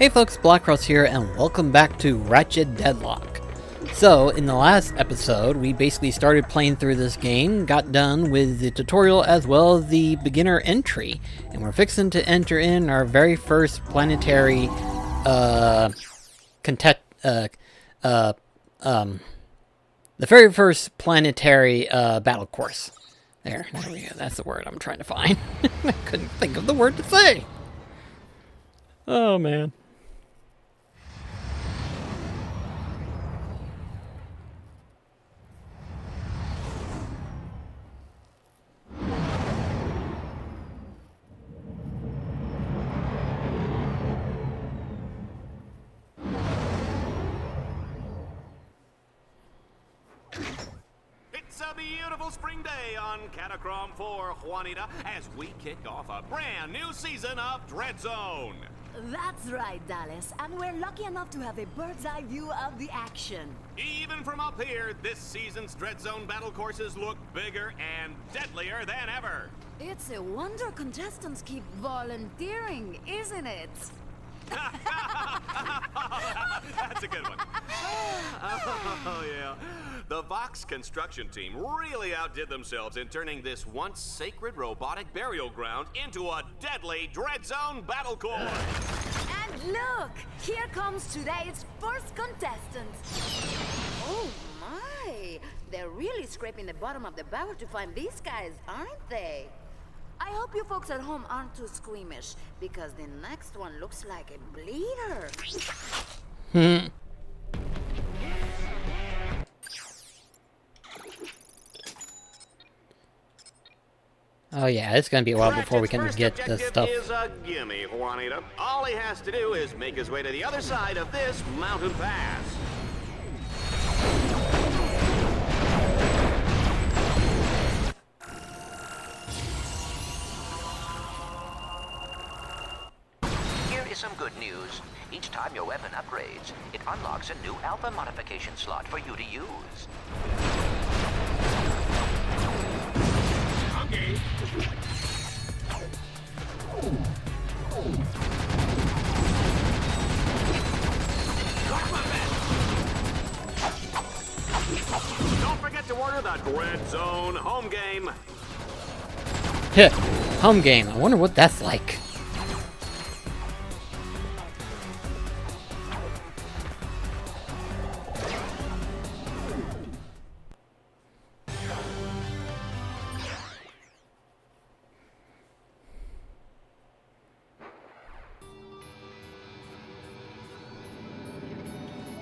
Hey folks, Blackcross here, and welcome back to Ratchet Deadlocked. So, in the last episode, we basically started playing through this game, got done with the tutorial as well as the beginner entry, and we're fixing to enter in our very first planetary, the very first planetary, battle course. There we go, that's the word I'm trying to find. I couldn't think of the word to say. Oh, man. It's a beautiful spring day on Catacrom 4, Juanita, as we kick off a brand new season of Dread Zone. That's right, Dallas, and we're lucky enough to have a bird's eye view of the action. Even from up here, this season's Dread Zone battle courses look bigger and deadlier than ever. It's a wonder contestants keep volunteering, isn't it? That's a good one. Oh, yeah. The Vox construction team really outdid themselves in turning this once sacred robotic burial ground into a deadly Dread Zone battle course. And look, here comes today's first contestant. Oh my, they're really scraping the bottom of the barrel to find these guys, aren't they? I hope you folks at home aren't too squeamish, because the next one looks like a bleeder. Oh yeah, it's gonna be a while before we can Ratchet's get first this objective stuff. is a gimme, Juanita. All he has to do is make his way to the other side of this mountain pass. Here is some good news. Each time your weapon upgrades, it unlocks a new alpha modification slot for you to use. Okay. Don't forget to order the Dread Zone home game. Heh, home game. I wonder what that's like.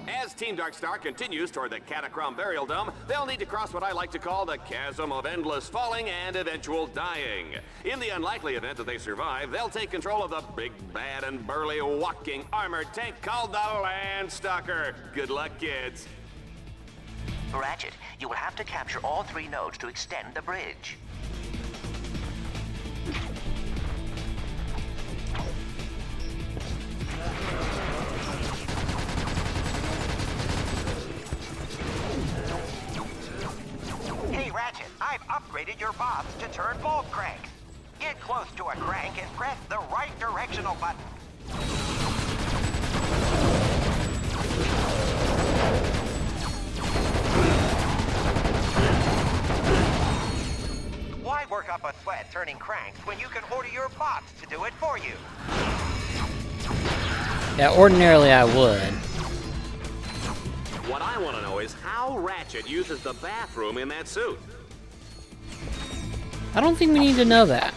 As Team Darkstar continues toward the Catacrom Burial Dome, they'll need to cross what I like to call the chasm of endless falling and eventual dying. In the unlikely event that they survive, they'll take control of the big, bad, and burly walking armored tank called the Landstalker. Good luck, kids. Ratchet, you will have to capture all 3 nodes to extend the bridge. Hey, Ratchet, I've upgraded your bobs to turn both cranks. Get close to a crank and press the right directional button. Why work up a sweat turning cranks when you can order your bots to do it for you? Yeah, ordinarily I would. What I want to know is how Ratchet uses the bathroom in that suit. I don't think we need to know that.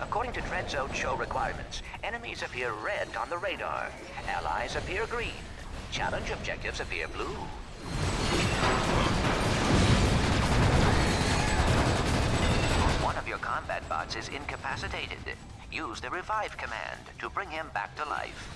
According to Dread Zone show requirements, enemies appear red on the radar. Allies appear green. Challenge objectives appear blue. One of your combat bots is incapacitated. Use the revive command to bring him back to life.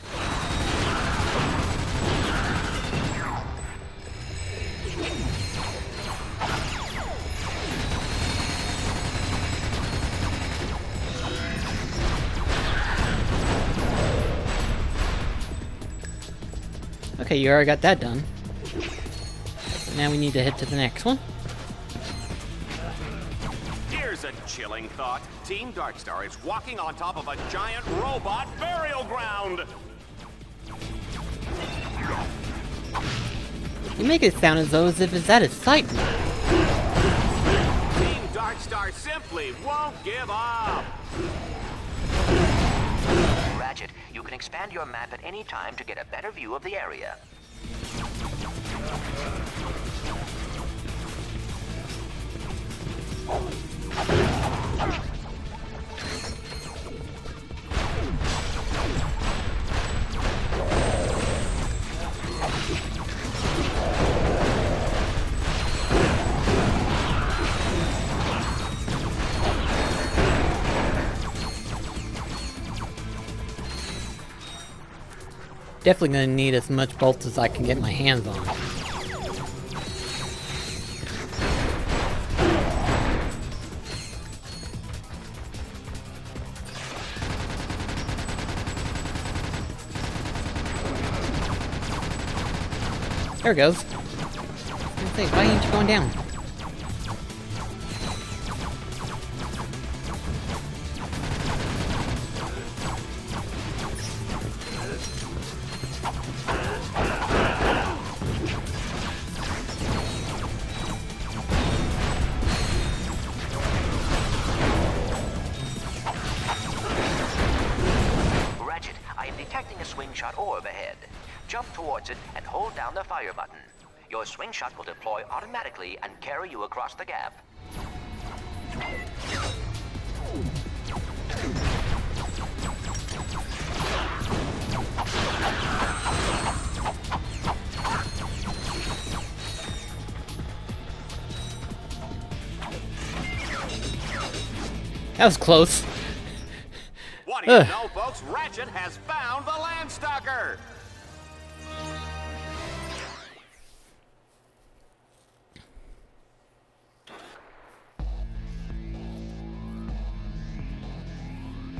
Okay, you already got that done. Now we need to head to the next one. Here's a chilling thought. Team Darkstar is walking on top of a giant robot burial ground. You make it sound as though as if it's at its sight. Team Darkstar simply won't give up. Ratchet, you can expand your map at any time to get a better view of the area. Definitely gonna need as much bolts as I can get my hands on. There it goes. I was gonna say, why ain't you going down? Ratchet, I am detecting a swing shot orb ahead. Jump towards it and hold down the fire button. Your swing shot will deploy automatically and carry you across the gap. That was close. What do you know, folks? Ratchet has found the Landstalker!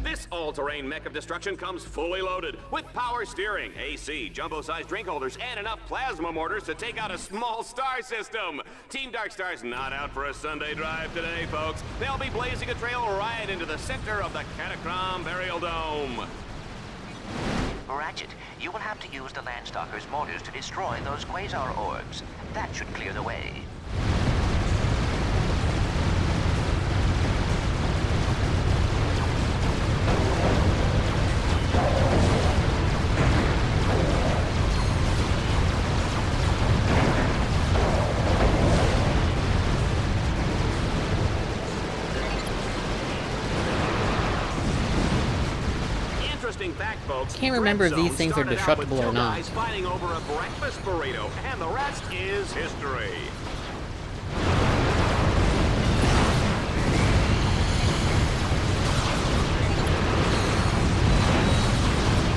This all-terrain mech of destruction comes fully loaded with power steering, AC, jumbo-sized drink holders, and enough plasma mortars to take out a small star system. Team Darkstar's not out for a Sunday drive today, folks. They'll be blazing a trail right into the center of the Catacrom Burial Dome. Ratchet, you will have to use the Landstalker's mortars to destroy those quasar orbs. That should clear the way. Interesting fact, folks. Can't remember if Red these Zone things are started out destructible with or two not. guys fighting over a breakfast burrito, and the rest is history.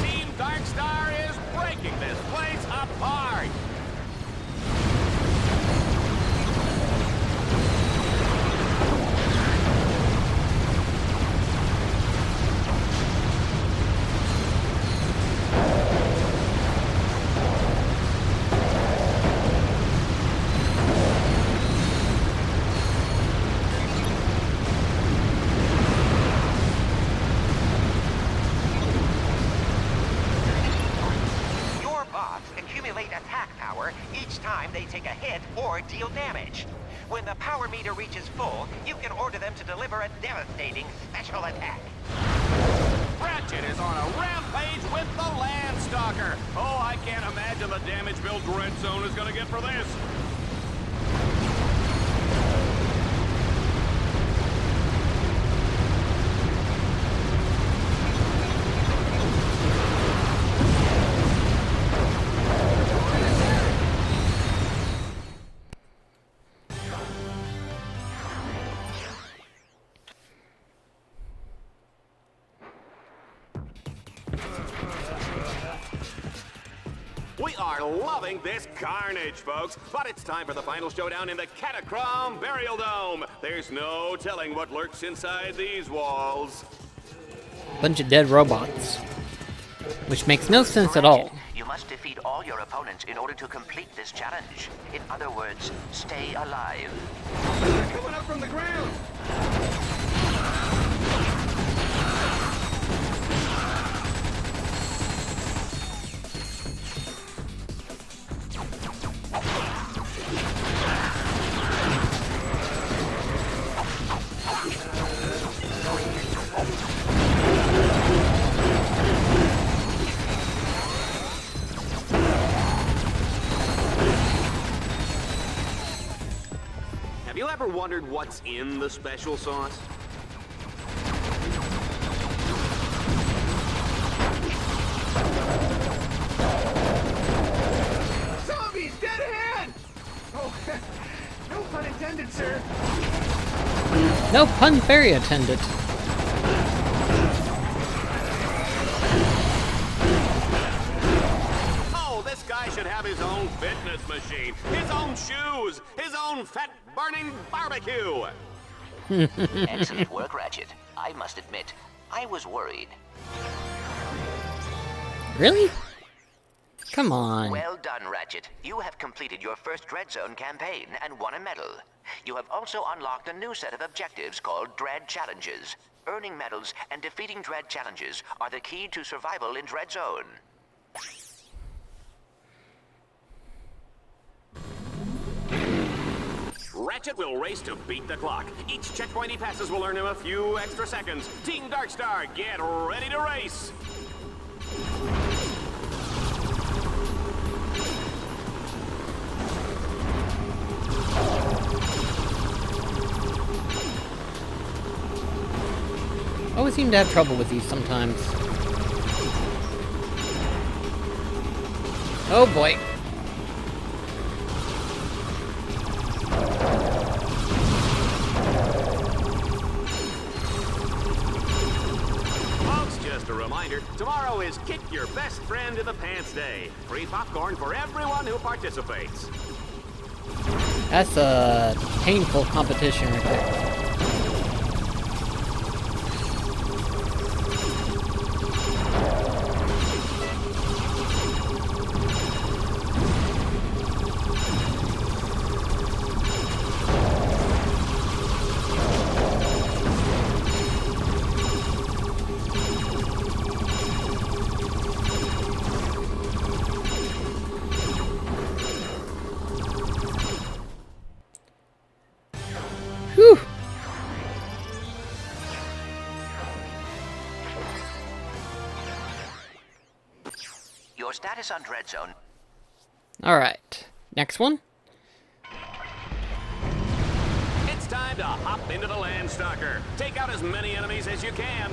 Team Darkstar is breaking this place apart. Your bots accumulate attack power each time they take a hit or deal damage. When the power meter reaches full, you can order them to deliver a devastating special attack. Ratchet is on a rampage with the Landstalker. Oh, I can't imagine the damage Bill Red Zone is going to get for this. We are loving this carnage, folks, but it's time for the final showdown in the Catacrom Burial Dome. There's no telling what lurks inside these walls. Bunch of dead robots. Which makes no sense at all. You must defeat all your opponents in order to complete this challenge. In other words, stay alive. They're coming up from the ground! Have you ever wondered what's in the special sauce? Zombies, dead ahead! Oh, no pun intended, sir. No pun fairy attendant. Oh, this guy should have his own fitness machine, his own shoes, his own fat-burning barbecue. Excellent work, Ratchet. I must admit, I was worried. Really? Come on. Well done, Ratchet. You have completed your first Dread Zone campaign and won a medal. You have also unlocked a new set of objectives called Dread Challenges. Earning medals and defeating Dread Challenges are the key to survival in Dread Zone. Ratchet will race to beat the clock. Each checkpoint he passes will earn him a few extra seconds. Team Darkstar, get ready to race! Always seem to have trouble with these sometimes. Oh boy. Folks, just a reminder, tomorrow is Kick Your Best Friend in the Pants Day. Free popcorn for everyone who participates. That's a painful competition right there. Whew. Your status on Dread Zone. Alright. Next one. It's time to hop into the Landstalker. Take out as many enemies as you can.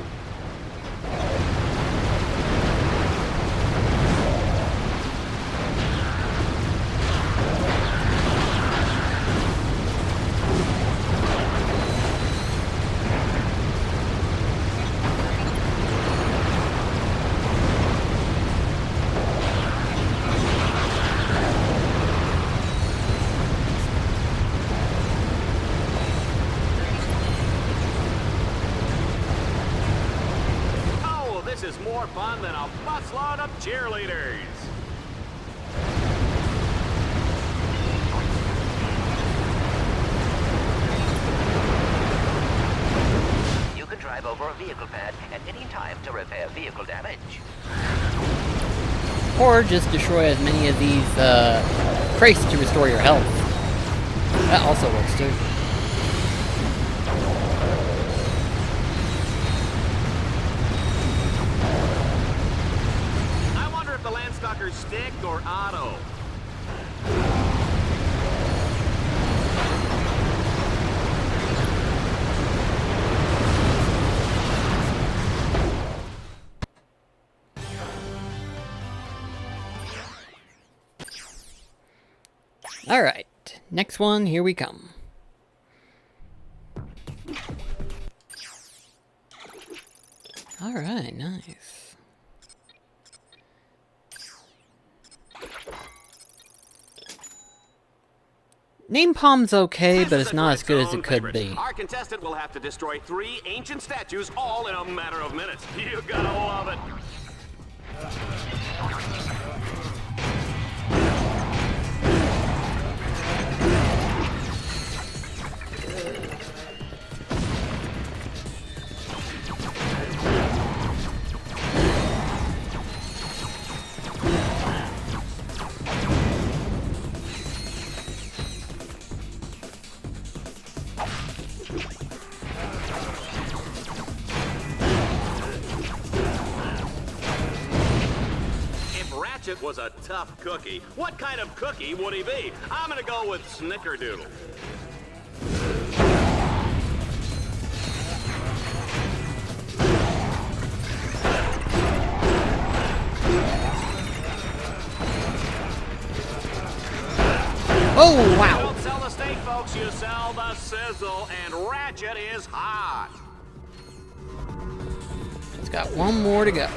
This is more fun than a busload of cheerleaders. You can drive over a vehicle pad at any time to repair vehicle damage. Or just destroy as many of these crates to restore your health. That also works too. I wonder if the Landstalker's stick or auto. Alright, next one, here we come. Alright, nice. Napalm's okay, This but is it's a not as good as Dread it could Zone be. favorite. Our contestant will have to destroy 3 ancient statues all in a matter of minutes. You gotta love it. Ratchet was a tough cookie. What kind of cookie would he be? I'm gonna go with Snickerdoodle. Oh, wow! Don't sell the steak, folks. You sell the sizzle, and Ratchet is hot. It's got one more to go.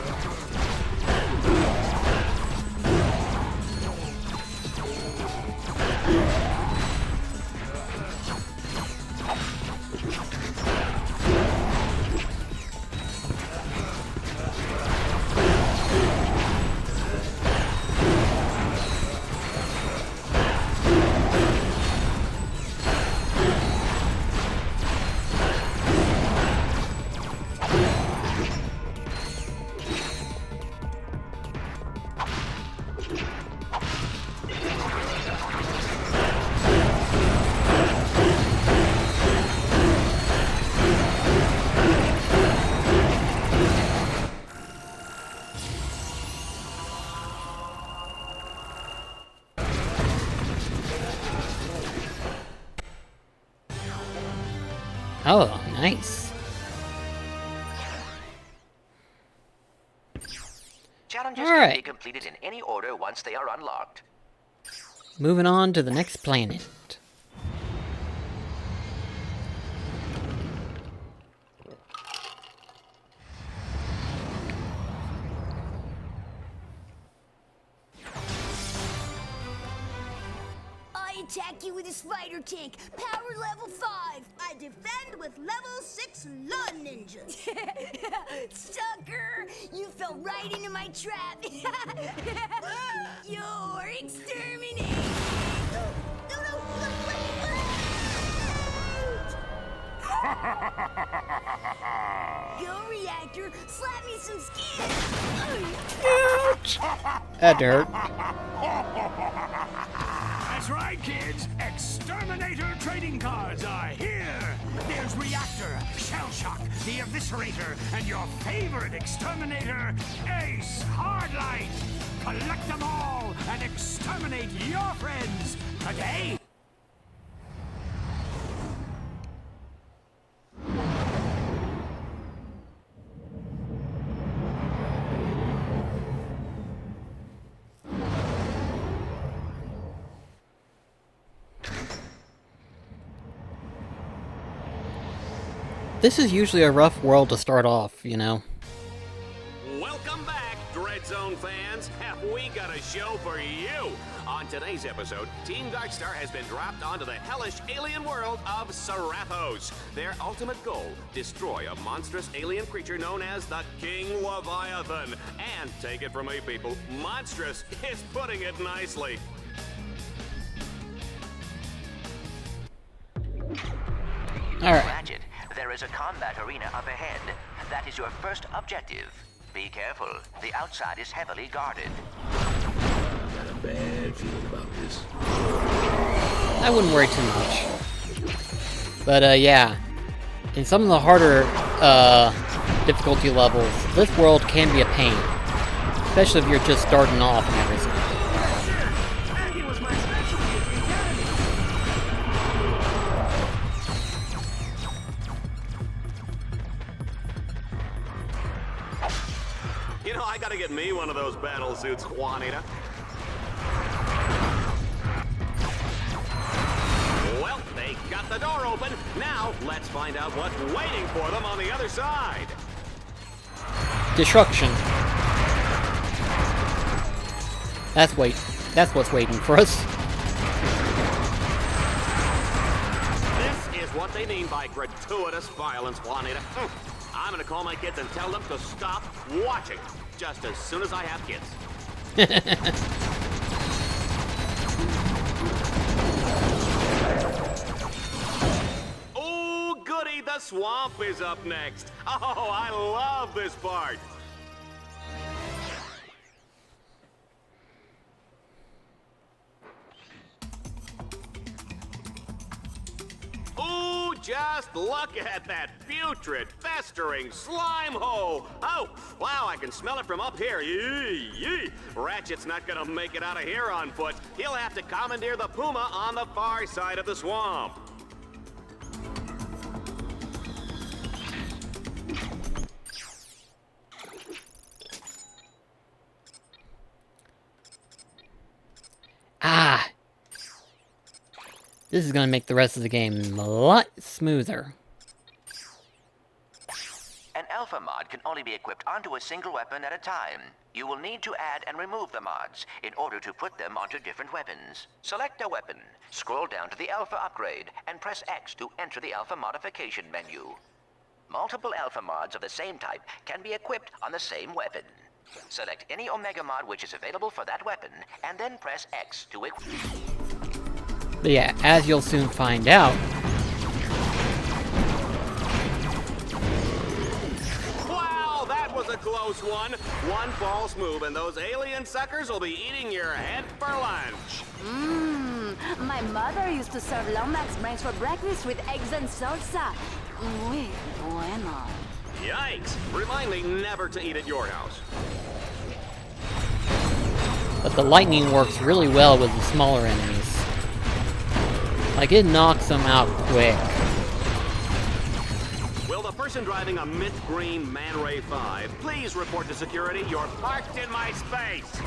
Oh, nice. Challenges All can right. be completed in any order once they are unlocked. Moving on to the next planet. I attack you with a spider tank, power level 5. I defend with level 6 lawn ninjas. Sucker! You fell right into my trap. You're exterminated. No, Go reactor, slap me some skin. That hurt. That's right, kids. Exterminator trading cards are here. There's Reactor, Shell Shock, the Eviscerator, and your favorite exterminator, Ace Hardlight. Collect them all and exterminate your friends today. This is usually a rough world to start off, you know. Welcome back, Dread Zone fans. Have we got a show for you? On today's episode, Team Darkstar has been dropped onto the hellish alien world of Seraphos. Their ultimate goal, destroy a monstrous alien creature known as the King Leviathan. And take it from me, people, monstrous is putting it nicely. Alright. Ratchet, there is a combat arena up ahead. That is your first objective. Be careful. The outside is heavily guarded. Got a bad feeling about this. I wouldn't worry too much. But, yeah. In some of the harder, difficulty levels, this world can be a pain. Especially if you're just starting off and everything. You know, I gotta get me one of those battle suits, Juanita. Well, they got the door open. Now, let's find out what's waiting for them on the other side. Destruction. That's what's waiting for us. what they mean by gratuitous violence, Juanita. I'm gonna call my kids and tell them to stop watching just as soon as I have kids. Oh, goody, the swamp is up next. Oh, I love this part. Ooh, just look at that putrid, festering slime hole. Oh, wow, I can smell it from up here. Yee, yee. Ratchet's not gonna make it out of here on foot. He'll have to commandeer the puma on the far side of the swamp. Ah! This is going to make the rest of the game a lot smoother. An alpha mod can only be equipped onto a single weapon at a time. You will need to add and remove the mods in order to put them onto different weapons. Select a weapon, scroll down to the alpha upgrade, and press X to enter the alpha modification menu. Multiple alpha mods of the same type can be equipped on the same weapon. Select any Omega mod which is available for that weapon, and then press X to equip. But yeah, as you'll soon find out, Wow, that was a close one. One false move and those alien suckers will be eating your head for lunch. My mother used to serve Lomax brains for breakfast with eggs and salsa. Muy bueno. Yikes. Remind me never to eat at your house. but the lightning works really well with the smaller enemies. Like, it knocks them out quick. Will the person driving a mint green Man Ray 5 please report to security? You're parked in my space.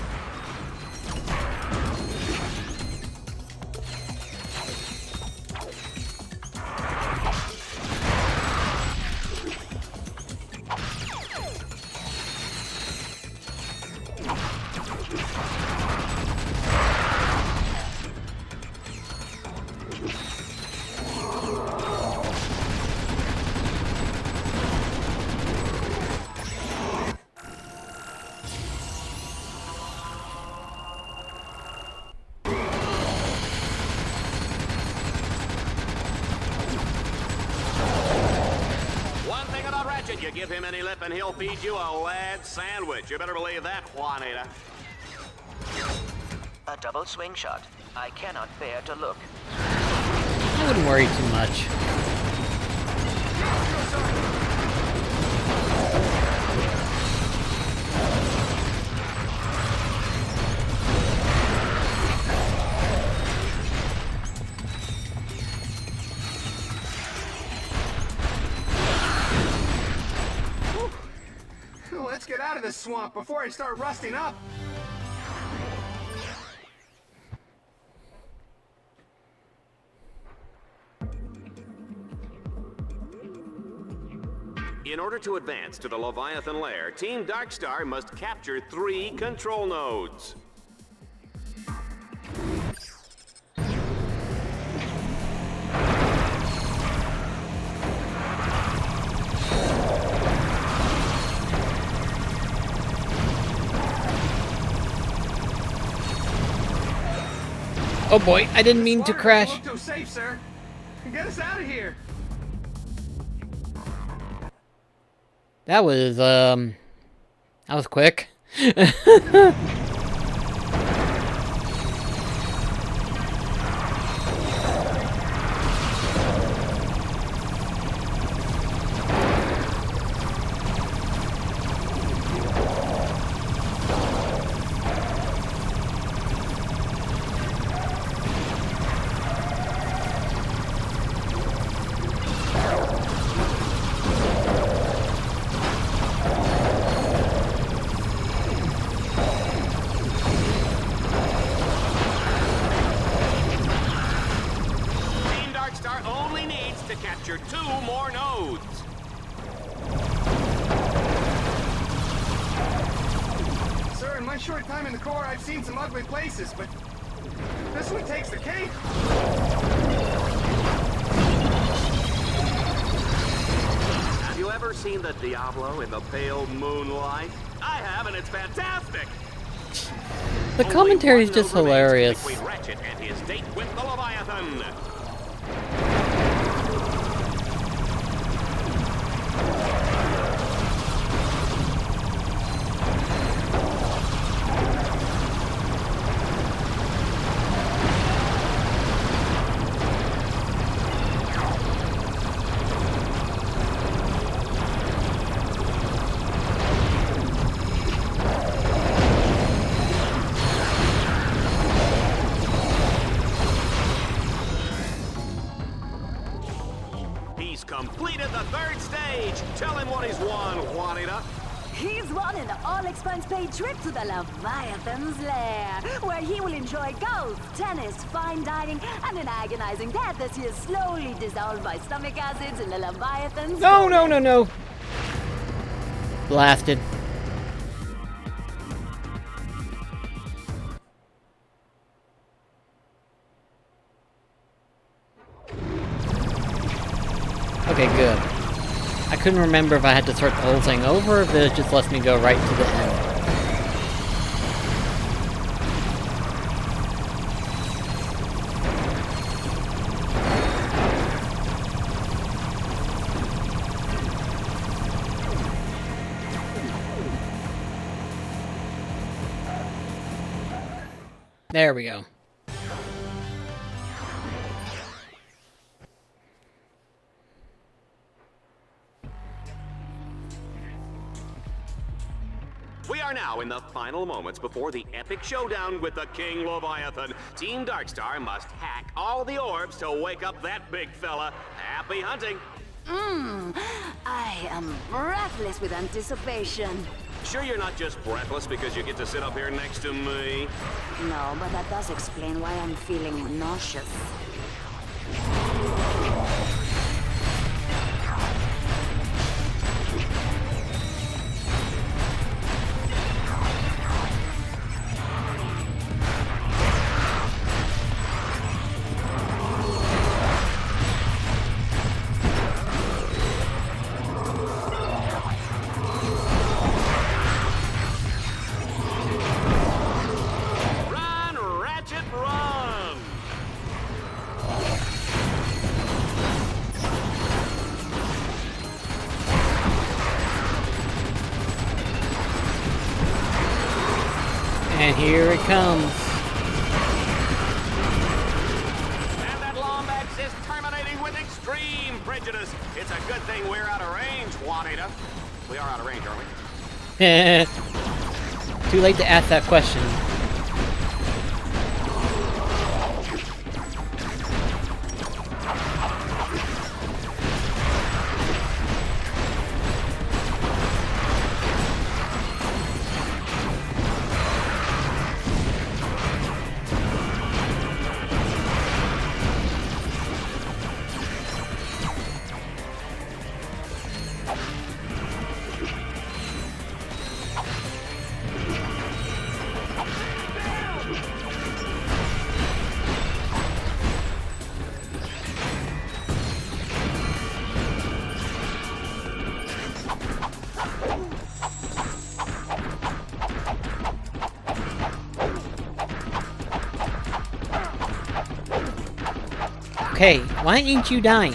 You give him any lip and he'll feed you a lead sandwich. You better believe that, Juanita. A double swing shot. I cannot bear to look. I wouldn't worry too much. Let's get out of this swamp before I start rusting up. In order to advance to the Leviathan lair, Team Darkstar must capture 3 control nodes. Oh boy, I didn't mean to crash. Look so safe, sir. Get us out of here. That was quick. Capture 2 more nodes. Sir, in my short time in the Corps, I've seen some ugly places, but this one takes the cake. seen the Diablo in the pale moonlight? I have, and it's fantastic! The commentary is just hilarious. Between Ratchet and his date with the Leviathan. Completed the third stage. Tell him what he's won, Juanita. He's won an all-expense-paid trip to the Leviathan's lair, where he will enjoy golf, tennis, fine dining, and an agonizing death as he is slowly dissolved by stomach acids in the Leviathan's... No. Blasted. Okay, good. I couldn't remember if I had to start the whole thing over, or if it just lets me go right to the end. There we go. We are now in the final moments before the epic showdown with the King Leviathan. Team Darkstar must hack all the orbs to wake up that big fella. Happy hunting! I am breathless with anticipation. Sure you're not just breathless because you get to sit up here next to me? No, but that does explain why I'm feeling nauseous. And here it comes. And that Lombax is terminating with extreme prejudice. It's a good thing we're out of range, Juanita. We are out of range, aren't we? Too late to ask that question. Okay, why ain't you dying?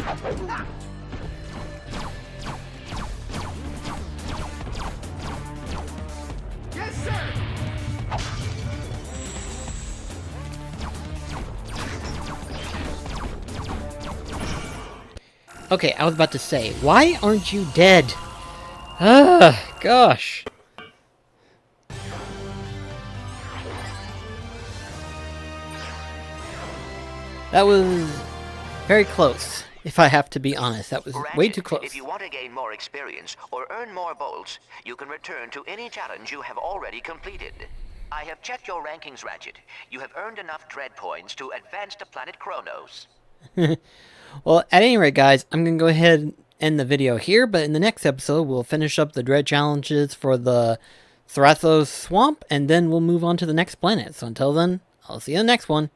Yes, sir! Okay, I was about to say, why aren't you dead? Ah, gosh. That was very close, if I have to be honest. That was way too close. If you want to gain more experience or earn more bolts, you can return to any challenge you have already completed. I have checked your rankings, Ratchet. You have earned enough dread points to advance to planet Kronos. Well, at any rate, guys, I'm going to go ahead and end the video here, but in the next episode, we'll finish up the dread challenges for the Thrathos Swamp, and then we'll move on to the next planet. So until then, I'll see you in the next one.